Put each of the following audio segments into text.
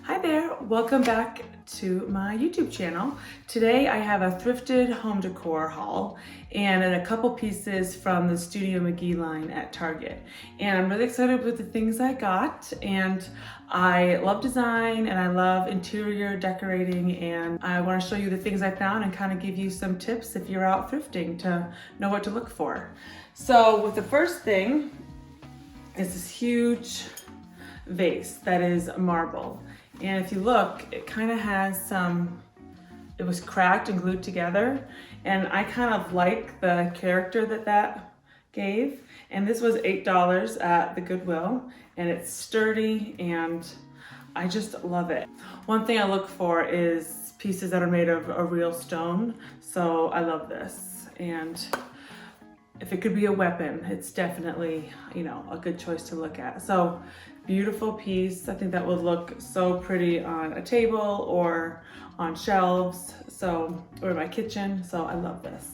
Hi there, welcome back to my YouTube channel. Today I have a thrifted home decor haul and a couple pieces from the Studio McGee line at Target. And I'm really excited with the things I got, and I love design and I love interior decorating, and I want to show you the things I found and kind of give you some tips if you're out thrifting to know what to look for. So with the first thing is this huge vase that is marble. And if you look, it kind of has it was cracked and glued together. And I kind of like the character that gave. And this was $8 at the Goodwill. And it's sturdy and I just love it. One thing I look for is pieces that are made of a real stone. So I love this. And if it could be a weapon, it's definitely, a good choice to look at. So beautiful piece. I think that would look so pretty on a table or on shelves, or in my kitchen. So I love this.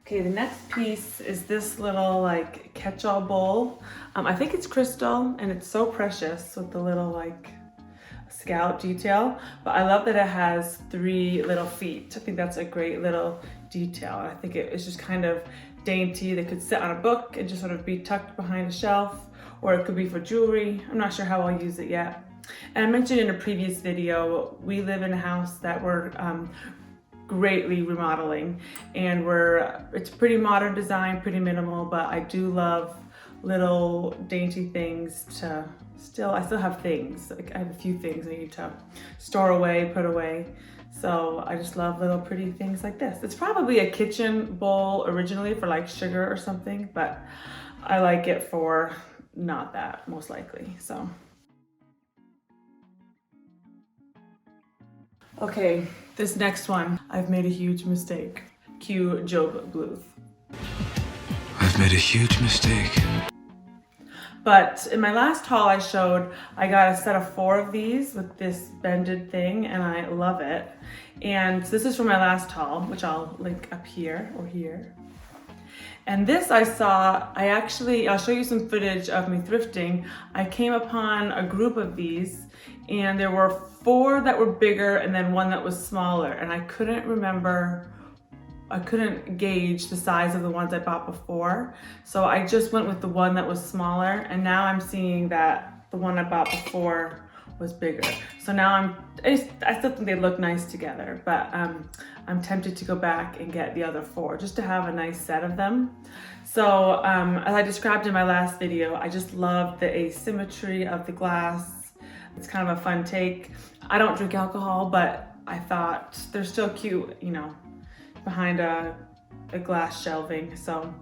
Okay, the next piece is this little catch-all bowl. I think it's crystal and it's so precious with the little scallop detail, but I love that it has 3 little feet. I think that's a great little detail. I think it's just kind of dainty. They could sit on a book and just sort of be tucked behind a shelf, or it could be for jewelry. I'm not sure how I'll use it yet. And I mentioned in a previous video, we live in a house that we're greatly remodeling, and it's pretty modern design, pretty minimal, but I do love little dainty things I still have things. I have a few things I need to store away, put away. So I just love little pretty things like this. It's probably a kitchen bowl originally for sugar or something, but I like it for not that, most likely. So. Okay, this next one, I've made a huge mistake. Cue Job Bluth. I've made a huge mistake. But in my last haul I showed, I got a set of 4 of these with this bended thing, and I love it. And this is from my last haul, which I'll link up here or here. And this I'll show you some footage of me thrifting. I came upon a group of these, and there were 4 that were bigger and then 1 that was smaller. And I couldn't gauge the size of the ones I bought before. So I just went with the one that was smaller, and now I'm seeing that the one I bought before was bigger. So now I still think they look nice together, but I'm tempted to go back and get the other 4 just to have a nice set of them. So as I described in my last video, I just love the asymmetry of the glass. It's kind of a fun take. I don't drink alcohol, but I thought they're still cute, behind a glass shelving. So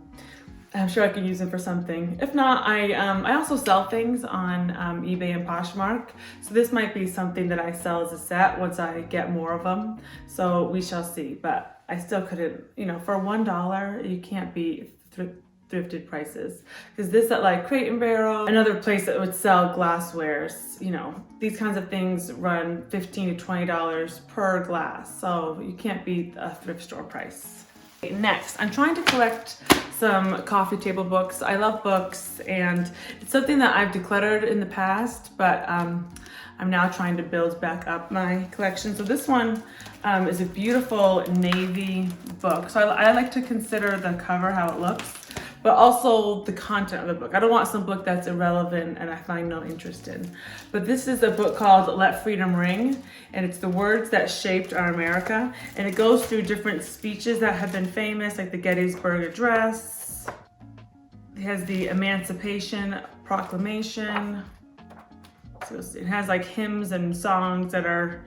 I'm sure I can use them for something. If not, I also sell things on eBay and Poshmark. So this might be something that I sell as a set once I get more of them. So we shall see, but I still couldn't, for $1, you can't beat thrifted prices. Because this at Crate and Barrel, another place that would sell glasswares, these kinds of things run $15 to $20 per glass. So you can't beat a thrift store price. Next, I'm trying to collect some coffee table books. I love books, and it's something that I've decluttered in the past, but I'm now trying to build back up my collection. So this one is a beautiful navy book. So I like to consider the cover, how it looks, but also the content of the book. I don't want some book that's irrelevant and I find no interest in. But this is a book called Let Freedom Ring, and it's the words that shaped our America. And it goes through different speeches that have been famous, like the Gettysburg Address. It has the Emancipation Proclamation. So it has hymns and songs that are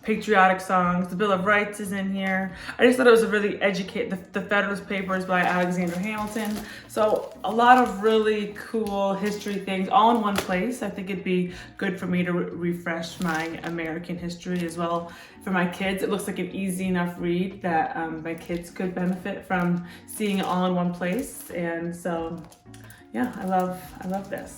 patriotic songs. The Bill of Rights is in here. I just thought it was a really the Federalist Papers by Alexander Hamilton. So a lot of really cool history things all in one place. I think it'd be good for me to refresh my American history as well for my kids. It looks like an easy enough read that my kids could benefit from seeing it all in one place. And so, yeah, I love this.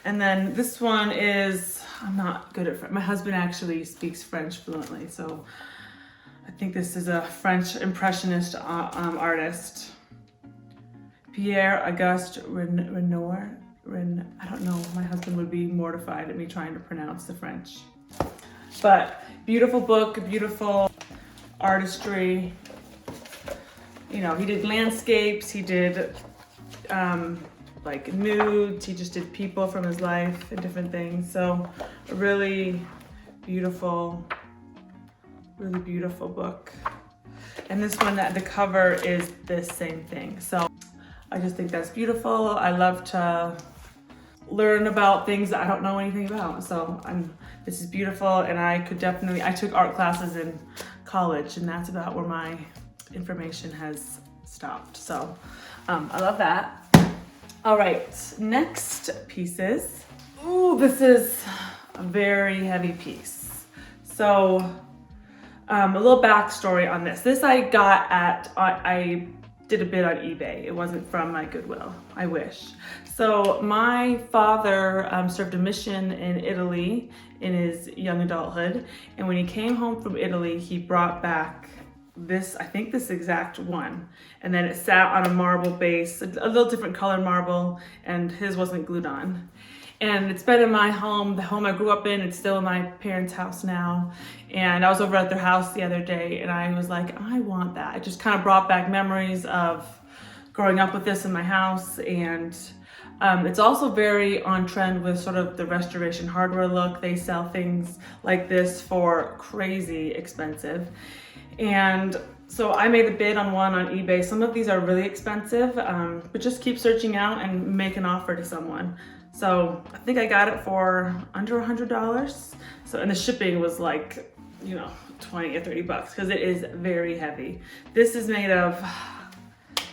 And then this one is, I'm not good at French. My husband actually speaks French fluently, so I think this is a French impressionist artist. Pierre Auguste Renoir. I don't know, my husband would be mortified at me trying to pronounce the French. But beautiful book, beautiful artistry. You know, he did landscapes, he did like nudes, he just did people from his life and different things. So a really beautiful book. And this one, the cover is the same thing. So I just think that's beautiful. I love to learn about things that I don't know anything about. So this is beautiful, and I took art classes in college, and that's about where my information has stopped. So I love that. All right, next pieces. Ooh, this is a very heavy piece. So a little backstory on this. This I got I did a bid on eBay. It wasn't from my Goodwill, I wish. So my father served a mission in Italy in his young adulthood. And when he came home from Italy, he brought back this, I think this exact one. And then it sat on a marble base, a little different color marble, and his wasn't glued on. And it's been in my home, the home I grew up in. It's still in my parents' house now. And I was over at their house the other day, and I was like, I want that. It just kind of brought back memories of growing up with this in my house. And it's also very on trend with sort of the restoration hardware look. They sell things like this for crazy expensive. And so I made a bid on one on eBay. Some of these are really expensive, but just keep searching out and make an offer to someone. So I think I got it for under $100. So, and the shipping was like, you know, 20 or 30 bucks because it is very heavy. This is made of, I'm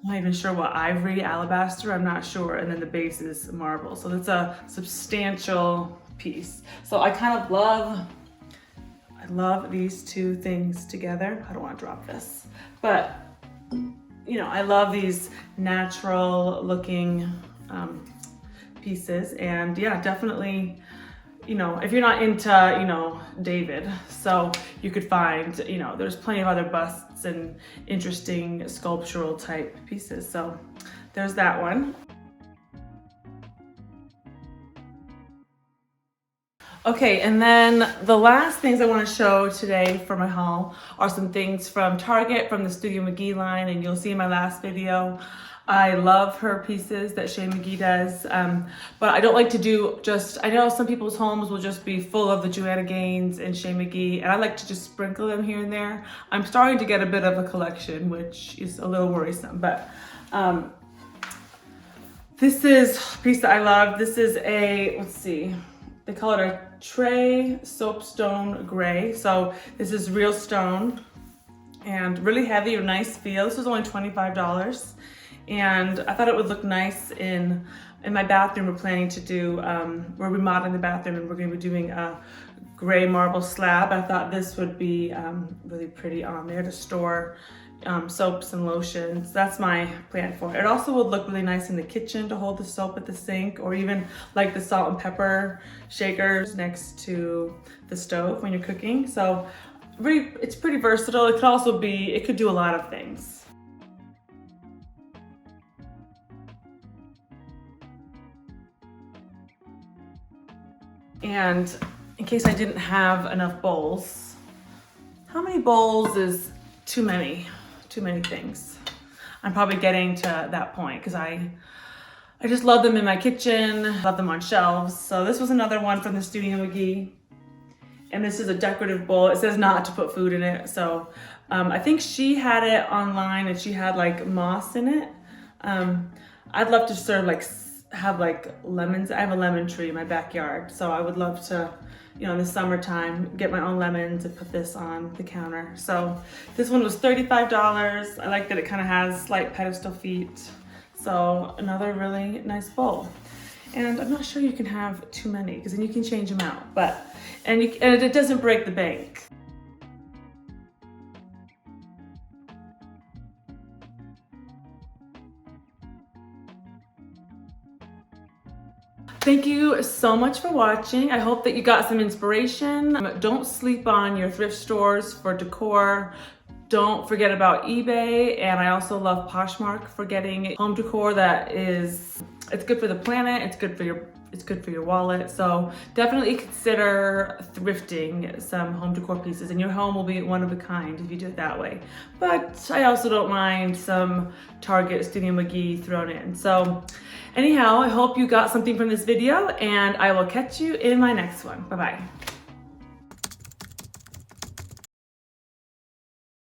not even sure what, ivory, alabaster, I'm not sure. And then the base is marble. So it's a substantial piece. So I kind of love these two things together. I don't want to drop this, but you know, I love these natural looking pieces. And yeah, definitely, you know, if you're not into, you know, David, so you could find, you know, there's plenty of other busts and interesting sculptural type pieces. So there's that one. Okay, and then the last things I want to show today for my haul are some things from Target, from the Studio McGee line, and you'll see in my last video. I love her pieces that Shane McGee does, but I don't like to do just, I know some people's homes will just be full of the Joanna Gaines and Shane McGee, and I like to just sprinkle them here and there. I'm starting to get a bit of a collection, which is a little worrisome, but this is a piece that I love. This is a, let's see, they call it a tray soapstone gray. So this is real stone and really heavy, or nice feel. This was only $25. And I thought it would look nice in my bathroom. We're planning to do, we're remodeling the bathroom, and we're going to be doing a gray marble slab. I thought this would be really pretty on there to store soaps and lotions. That's my plan for it. It also would look really nice in the kitchen to hold the soap at the sink, or even like the salt and pepper shakers next to the stove when you're cooking. So really, it's pretty versatile. It could also be, it could do a lot of things. And in case I didn't have enough bowls, how many bowls is too many? Too many things. I'm probably getting to that point because I just love them in my kitchen, love them on shelves. So this was another one from the Studio McGee. And this is a decorative bowl. It says not to put food in it. So I think she had it online, and she had like moss in it. I'd love to serve have like lemons. I have a lemon tree in my backyard, so I would love to, you know, in the summertime, get my own lemons and put this on the counter. So this one was $35. I like that it kind of has slight pedestal feet. So another really nice bowl. And I'm not sure you can have too many because then you can change them out, and it doesn't break the bank. Thank you so much for watching. I hope that you got some inspiration. Don't sleep on your thrift stores for decor. don't forget about eBay, and I also love Poshmark for getting home decor that is, it's good for the planet, it's good for your wallet. So definitely consider thrifting some home decor pieces, and your home will be one of a kind if you do it that way. But I also don't mind some Target Studio McGee thrown in. So anyhow, I hope you got something from this video, and I will catch you in my next one. Bye-bye.